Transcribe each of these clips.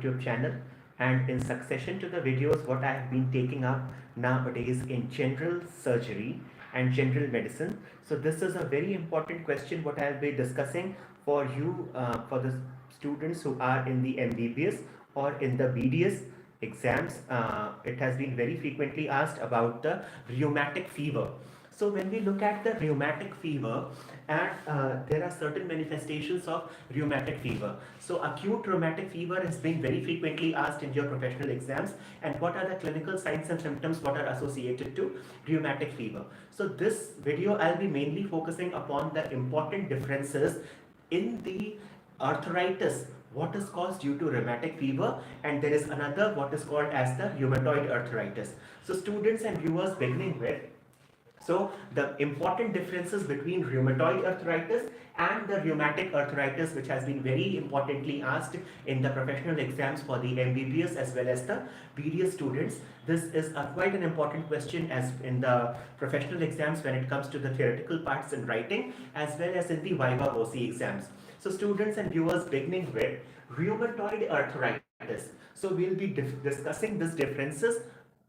YouTube channel, and in succession to the videos what I have been taking up nowadays in general surgery and general medicine. So this is a very important question what I will be discussing for you, for the students who are in the MBBS or in the BDS exams. It has been very frequently asked about the rheumatic fever. So when we look at the rheumatic fever, and there are certain manifestations of rheumatic fever. So acute rheumatic fever has been very frequently asked in your professional exams. And what are the clinical signs and symptoms what are associated to rheumatic fever? So this video I'll be mainly focusing upon the important differences in the arthritis what is caused due to rheumatic fever, and there is another what is called as the rheumatoid arthritis. So students and viewers, beginning with, so the important differences between rheumatoid arthritis and the rheumatic arthritis, which has been very importantly asked in the professional exams for the MBBS as well as the BDS students. This is quite an important question as in the professional exams when it comes to the theoretical parts in writing as well as in the Viva OC exams. So students and viewers, beginning with rheumatoid arthritis. So we'll be discussing these differences,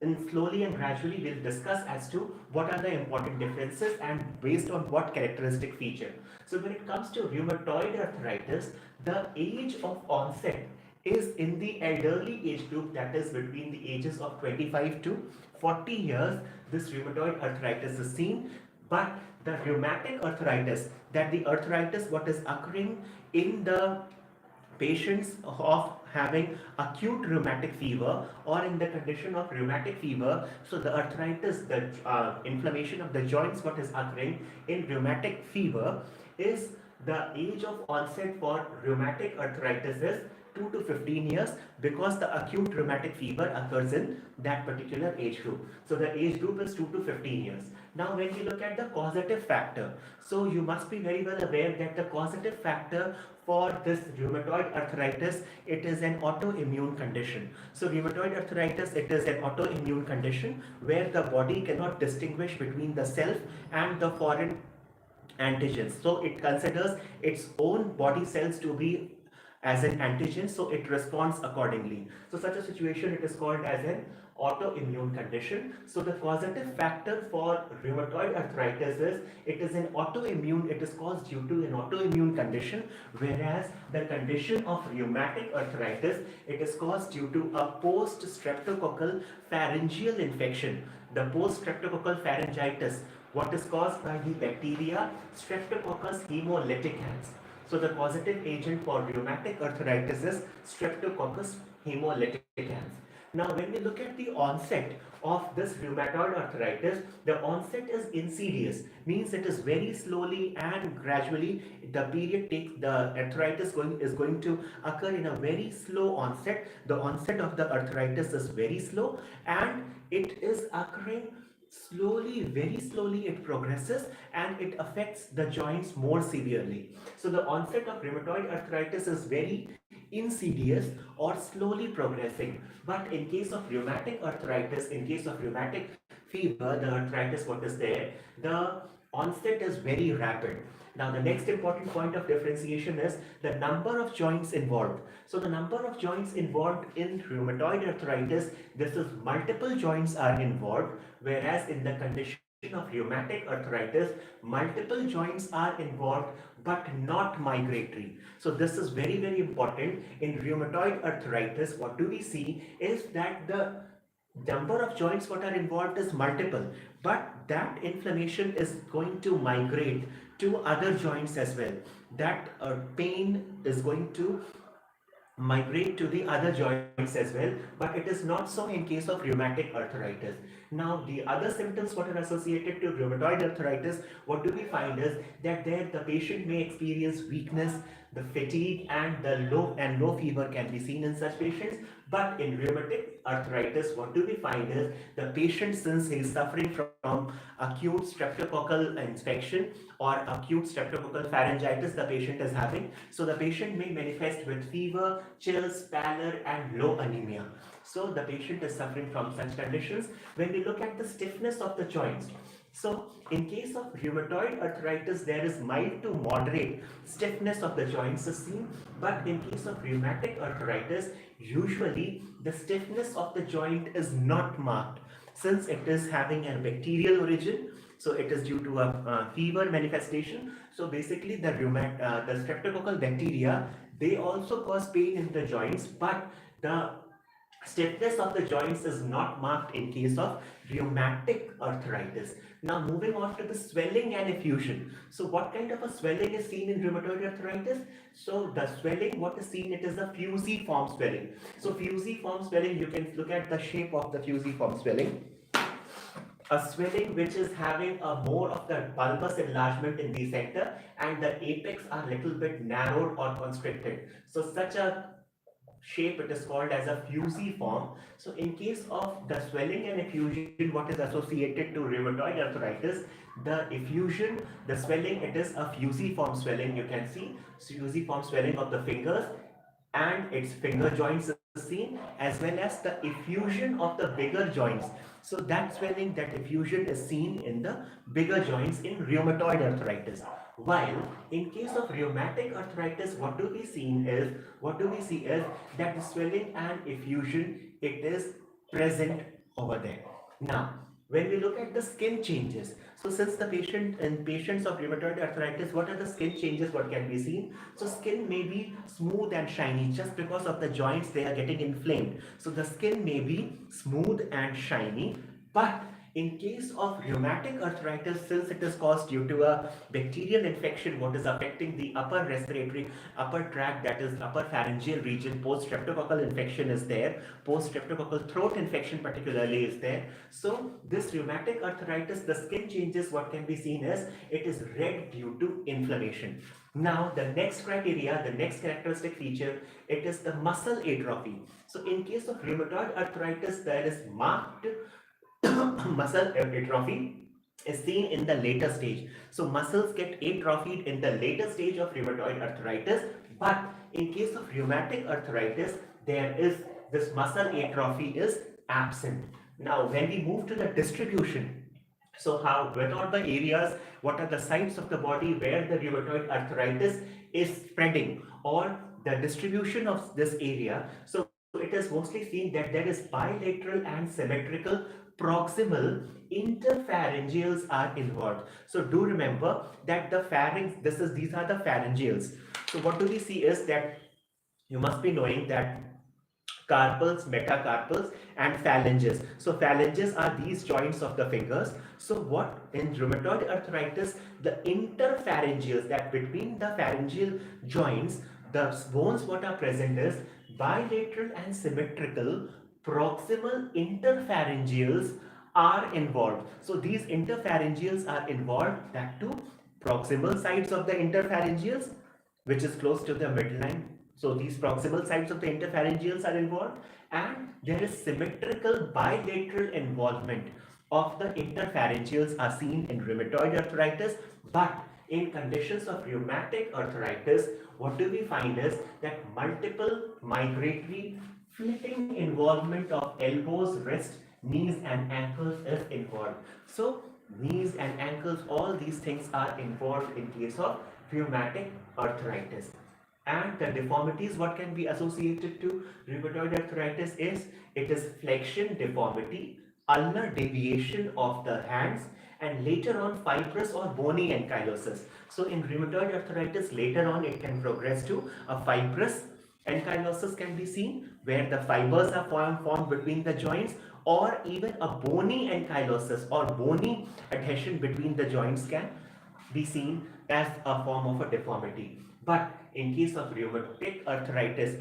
and slowly and gradually we'll discuss as to what are the important differences and based on what characteristic feature. So when it comes to rheumatoid arthritis, the age of onset is in the elderly age group, that is between the ages of 25 to 40 years. This rheumatoid arthritis is seen. But the rheumatic arthritis, that the arthritis what is occurring in the patients of having acute rheumatic fever or in the condition of rheumatic fever, so the arthritis, the inflammation of the joints what is occurring in rheumatic fever, is the age of onset for rheumatic arthritis is 2 to 15 years, because the acute rheumatic fever occurs in that particular age group. So the age group is 2 to 15 years. Now when we look at the causative factor, so you must be very well aware that the causative factor for this rheumatoid arthritis, it is an autoimmune condition. So rheumatoid arthritis, it is an autoimmune condition where the body cannot distinguish between the self and the foreign antigens. So it considers its own body cells to be as an antigen, so it responds accordingly. So such a situation, it is called as an autoimmune condition. So the causative factor for rheumatoid arthritis is it is an autoimmune, it is caused due to an autoimmune condition, whereas the condition of rheumatic arthritis, it is caused due to a post-streptococcal pharyngeal infection. The post-streptococcal pharyngitis, what is caused by the bacteria Streptococcus hemolyticans. So the causative agent for rheumatic arthritis is Streptococcus hemolyticans. Now when we look at the onset of this rheumatoid arthritis, the onset is insidious, means it is very slowly and gradually the period takes, the arthritis is going to occur in a very slow onset. The onset of the arthritis is very slow and it is occurring slowly, very slowly it progresses and it affects the joints more severely. So the onset of rheumatoid arthritis is very insidious or slowly progressing. But in case of rheumatic arthritis, in case of rheumatic fever, the arthritis what is there, the onset is very rapid. Now the next important point of differentiation is the number of joints involved. So the number of joints involved in rheumatoid arthritis, this is multiple joints are involved, whereas in the condition of rheumatic arthritis, multiple joints are involved but not migratory. So this is very, very important. In rheumatoid arthritis, what do we see is that the number of joints what are involved is multiple, but that inflammation is going to migrate to other joints as well. That pain is going to migrate to the other joints as well, but it is not so in case of rheumatic arthritis. Now the other symptoms what are associated to rheumatoid arthritis, what do we find is that there the patient may experience weakness, the fatigue, and the low fever can be seen in such patients. But in rheumatic arthritis, what do we find is the patient, since he is suffering from acute streptococcal infection or acute streptococcal pharyngitis the patient is having, so the patient may manifest with fever, chills, pallor, and low anemia. So the patient is suffering from such conditions. When we look at the stiffness of the joints, So in case of rheumatoid arthritis, there is mild to moderate stiffness of the joints is seen, but in case of rheumatic arthritis, usually the stiffness of the joint is not marked since it is having a bacterial origin. So it is due to a fever manifestation. So basically the streptococcal bacteria, they also cause pain in the joints, but the stiffness of the joints is not marked in case of rheumatic arthritis. Now moving on to the swelling and effusion. So what kind of a swelling is seen in rheumatoid arthritis? So the swelling, what is seen, it is a fusiform swelling. So fusiform swelling, you can look at the shape of the fusiform swelling. A swelling which is having a more of the bulbous enlargement in the center and the apex are little bit narrowed or constricted. So such a shape, it is called as a fusiform. So in case of the swelling and effusion, what is associated to rheumatoid arthritis, the effusion, the swelling, it is a fusiform swelling. You can see fusiform swelling of the fingers and its finger joints is seen, as well as the effusion of the bigger joints. So that swelling, that effusion is seen in the bigger joints in rheumatoid arthritis. While in case of rheumatic arthritis, what do we see is that the swelling and effusion, it is present over there. Now, when we look at the skin changes, so since the patients of rheumatoid arthritis, what are the skin changes what can be seen? So skin may be smooth and shiny just because of the joints, they are getting inflamed. So the skin may be smooth and shiny, but in case of rheumatic arthritis, since it is caused due to a bacterial infection, what is affecting the upper respiratory, upper tract, that is upper pharyngeal region, post-streptococcal infection is there, post-streptococcal throat infection particularly is there. So this rheumatic arthritis, the skin changes, what can be seen is, it is red due to inflammation. Now the next criteria, the next characteristic feature, it is the muscle atrophy. So in case of rheumatoid arthritis, there is marked muscle atrophy is seen in the later stage. So muscles get atrophied in the later stage of rheumatoid arthritis, but in case of rheumatic arthritis, there is this muscle atrophy is absent. Now when we move to the distribution, so what are the areas, what are the sites of the body where the rheumatoid arthritis is spreading, or the distribution of this area? So it is mostly seen that there is bilateral and symmetrical proximal interpharyngeals are involved. So do remember that the pharynx, these are the pharyngeals. So what do we see is that you must be knowing that carpals, metacarpals and phalanges. So phalanges are these joints of the fingers. So what in rheumatoid arthritis, the interpharyngeals, that between the pharyngeal joints, the bones what are present is bilateral and symmetrical proximal interpharyngeals are involved. So these interpharyngeals are involved, that too proximal sides of the interpharyngeals, which is close to the midline. So these proximal sides of the interpharyngeals are involved, and there is symmetrical bilateral involvement of the interpharyngeals are seen in rheumatoid arthritis. But in conditions of rheumatic arthritis, what do we find is that multiple migratory flipping involvement of elbows, wrists, knees and ankles is involved. So knees and ankles, all these things are involved in case of rheumatic arthritis. And the deformities what can be associated to rheumatoid arthritis is, it is flexion deformity, ulnar deviation of the hands, and later on fibrous or bony ankylosis. So in rheumatoid arthritis, later on it can progress to a fibrous ankylosis can be seen, where the fibers are formed between the joints, or even a bony ankylosis or bony adhesion between the joints can be seen as a form of a deformity. But in case of rheumatic arthritis,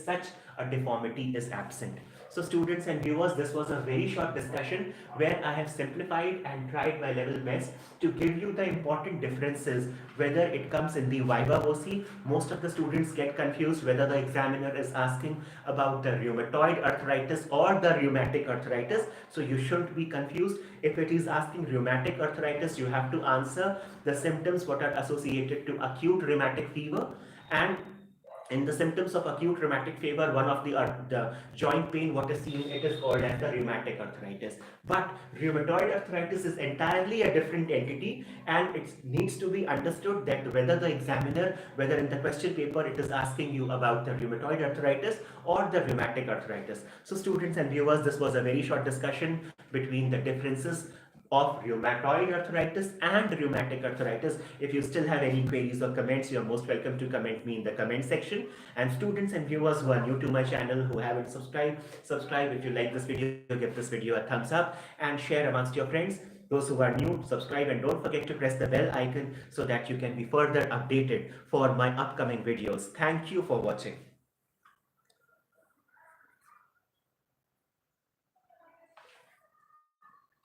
such a deformity is absent. So students and viewers, this was a very short discussion where I have simplified and tried my level best to give you the important differences, whether it comes in the Viva OC. Most of the students get confused whether the examiner is asking about the rheumatoid arthritis or the rheumatic arthritis. So you shouldn't be confused. If it is asking rheumatic arthritis, you have to answer the symptoms what are associated to acute rheumatic fever, and In the symptoms of acute rheumatic fever, one of the joint pain, what is seen, it is called as the rheumatic arthritis. But rheumatoid arthritis is entirely a different entity, and it needs to be understood that whether the examiner, whether in the question paper it is asking you about the rheumatoid arthritis or the rheumatic arthritis. So students and viewers, this was a very short discussion between the differences of rheumatoid arthritis and rheumatic arthritis. If you still have any queries or comments, you are most welcome to comment me in the comment section. And students and viewers who are new to my channel, who haven't subscribed, subscribe. If you like this video, give this video a thumbs up and share amongst your friends. Those who are new, subscribe and don't forget to press the bell icon so that you can be further updated for my upcoming videos. Thank you for watching.